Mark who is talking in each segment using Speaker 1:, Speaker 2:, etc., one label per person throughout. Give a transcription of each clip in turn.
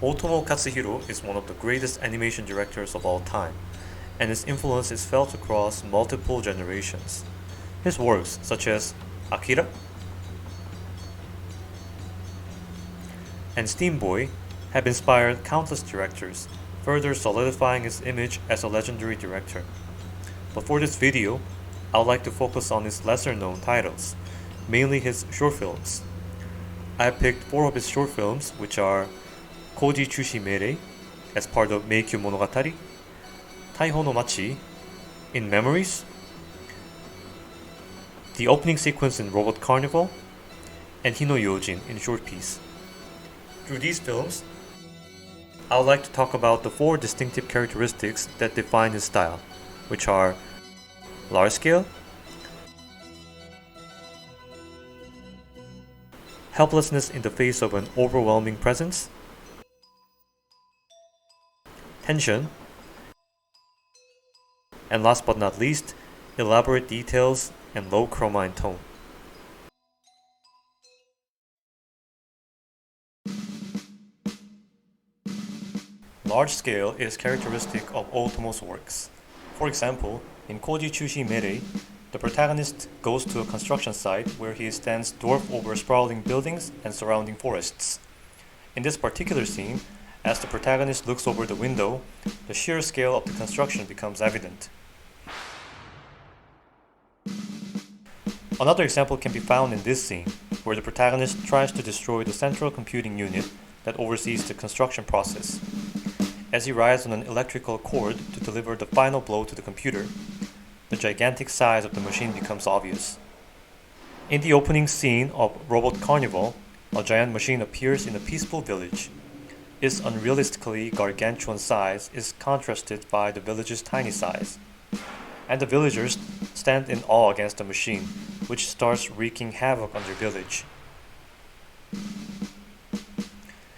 Speaker 1: Ootomo Katsuhiro is one of the greatest animation directors of all time, and his influence is felt across multiple generations. His works, such as Akira and Steam Boy, have inspired countless directors, further solidifying his image as a legendary director. But for this video, I would like to focus on his lesser-known titles, mainly his short films. I have picked 4 of his short films, which are Koji Chushi Meirei, as part of Meikyu Monogatari, Taiho no Machi, In Memories, the opening sequence in Robot Carnival, and Hino Yojin in Short Piece. Through these films, I would like to talk about the 4 distinctive characteristics that define his style, which are large scale, helplessness in the face of an overwhelming presence, tension, and last but not least, elaborate details and low chroma in tone. Large scale is characteristic of Ootomo's works. For example, in Koji Chushi Meirei, the protagonist goes to a construction site where he stands dwarfed over sprawling buildings and surrounding forests. In this particular scene, as the protagonist looks over the window, the sheer scale of the construction becomes evident. Another example can be found in this scene, where the protagonist tries to destroy the central computing unit that oversees the construction process. As he rides on an electrical cord to deliver the final blow to the computer, the gigantic size of the machine becomes obvious. In the opening scene of Robot Carnival, a giant machine appears in a peaceful village. Its unrealistically gargantuan size is contrasted by the village's tiny size, and the villagers stand in awe against the machine, which starts wreaking havoc on their village.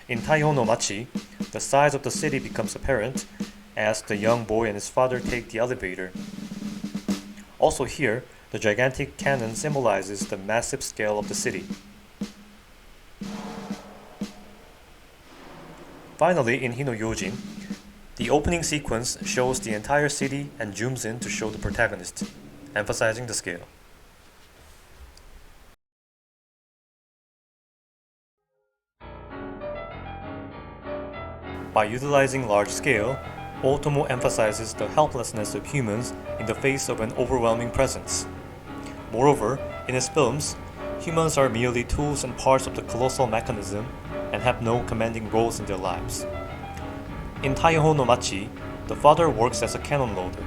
Speaker 1: In Taiho no Machi, the size of the city becomes apparent as the young boy and his father take the elevator. Also here, the gigantic cannon symbolizes the massive scale of the city. Finally, in Hino Yojin, the opening sequence shows the entire city and zooms in to show the protagonist, emphasizing the scale. By utilizing large scale, Ootomo emphasizes the helplessness of humans in the face of an overwhelming presence. Moreover, in his films, humans are merely tools and parts of the colossal mechanism and have no commanding roles in their lives. In Taiho no Machi, the father works as a cannon loader.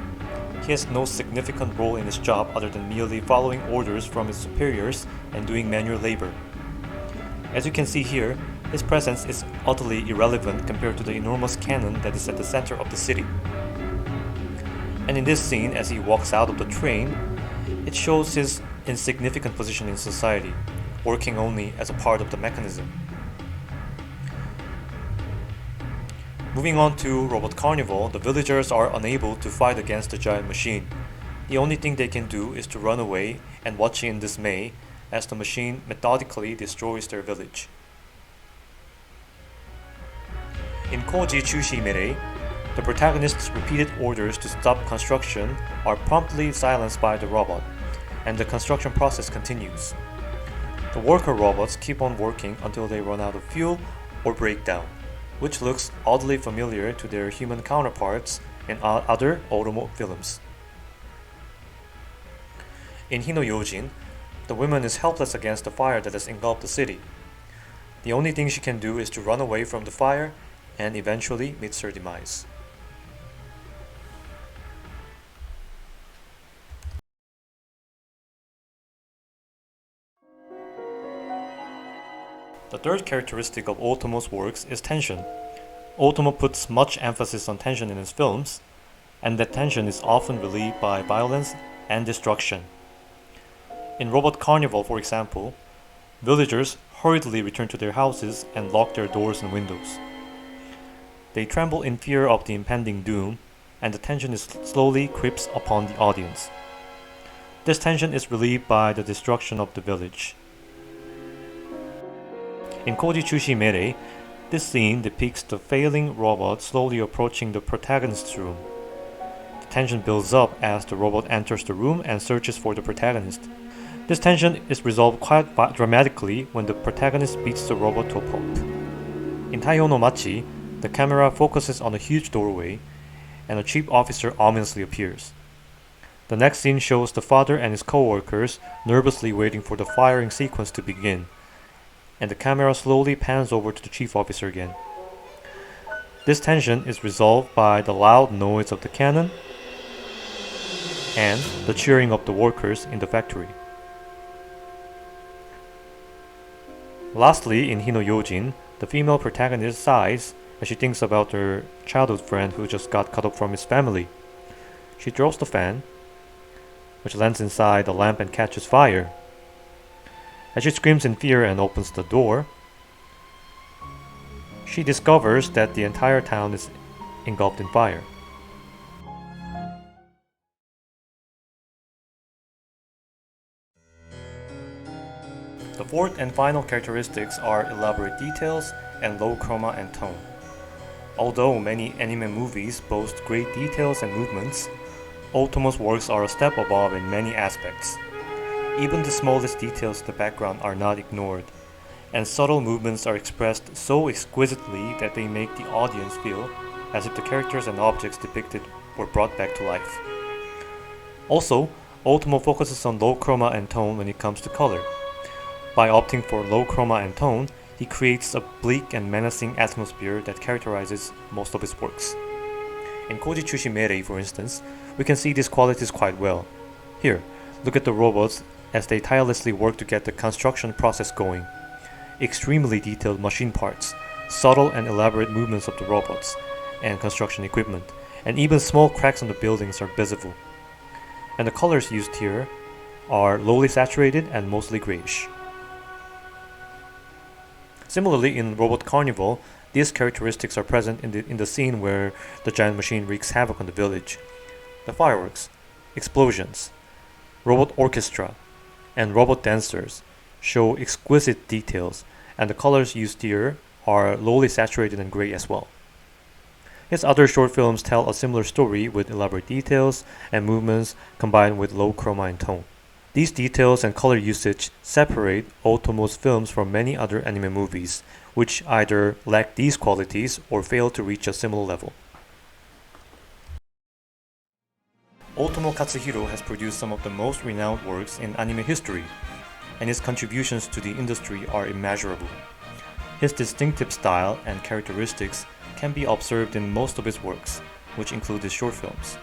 Speaker 1: He has no significant role in his job other than merely following orders from his superiors and doing manual labor. As you can see here, his presence is utterly irrelevant compared to the enormous cannon that is at the center of the city. And in this scene, as he walks out of the train, it shows his insignificant position in society, working only as a part of the mechanism. Moving on to Robot Carnival, the villagers are unable to fight against the giant machine. The only thing they can do is to run away and watch in dismay as the machine methodically destroys their village. In Koji Chushi Meirei, the protagonist's repeated orders to stop construction are promptly silenced by the robot, and the construction process continues. The worker robots keep on working until they run out of fuel or break down, which looks oddly familiar to their human counterparts in other Ootomo films. In Hino Yojin, the woman is helpless against the fire that has engulfed the city. The only thing she can do is to run away from the fire and eventually meets her demise. The third characteristic of Ootomo's works is tension. Ootomo puts much emphasis on tension in his films, and that tension is often relieved by violence and destruction. In Robot Carnival, for example, villagers hurriedly return to their houses and lock their doors and windows. They tremble in fear of the impending doom, and the tension slowly creeps upon the audience. This tension is relieved by the destruction of the village. In Koji Chushi Meirei, This scene depicts the failing robot slowly approaching the protagonist's room. The tension builds up as the robot enters the room and searches for the protagonist. This tension is resolved quite dramatically when the protagonist beats the robot to a pulp. In Taiho no Machi, the camera focuses on a huge doorway, and a chief officer ominously appears. The next scene shows the father and his co-workers nervously waiting for the firing sequence to begin, and the camera slowly pans over to the chief officer again. This tension is resolved by the loud noise of the cannon and the cheering of the workers in the factory. Lastly, in Hino Yojin, the female protagonist sighs as she thinks about her childhood friend who just got cut off from his family. She throws the fan, which lands inside the lamp and catches fire. As she screams in fear and opens the door, she discovers that the entire town is engulfed in fire. The fourth and final characteristics are elaborate details and low chroma and tone. Although many anime movies boast great details and movements, Ootomo's works are a step above in many aspects. Even the smallest details in the background are not ignored, and subtle movements are expressed so exquisitely that they make the audience feel as if the characters and objects depicted were brought back to life. Also, Ootomo focuses on low chroma and tone when it comes to color. By opting for low chroma and tone, he creates a bleak and menacing atmosphere that characterizes most of his works. In Koji Tsushimere, for instance, we can see these qualities quite well. Here, look at the robots as they tirelessly work to get the construction process going. Extremely detailed machine parts, subtle and elaborate movements of the robots and construction equipment, and even small cracks on the buildings are visible. And the colors used here are lowly saturated and mostly grayish. Similarly, in Robot Carnival, these characteristics are present in the scene where the giant machine wreaks havoc on the village. The fireworks, explosions, robot orchestra, and robot dancers show exquisite details, and the colors used here are lowly saturated and gray as well. His other short films tell a similar story with elaborate details and movements combined with low chroma and tone. These details and color usage separate Ootomo's films from many other anime movies, which either lack these qualities or fail to reach a similar level. Ootomo Katsuhiro has produced some of the most renowned works in anime history, and his contributions to the industry are immeasurable. His distinctive style and characteristics can be observed in most of his works, which include his short films.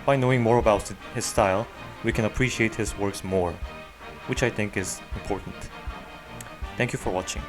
Speaker 1: By knowing more about his style, we can appreciate his works more, which I think is important. Thank you for watching.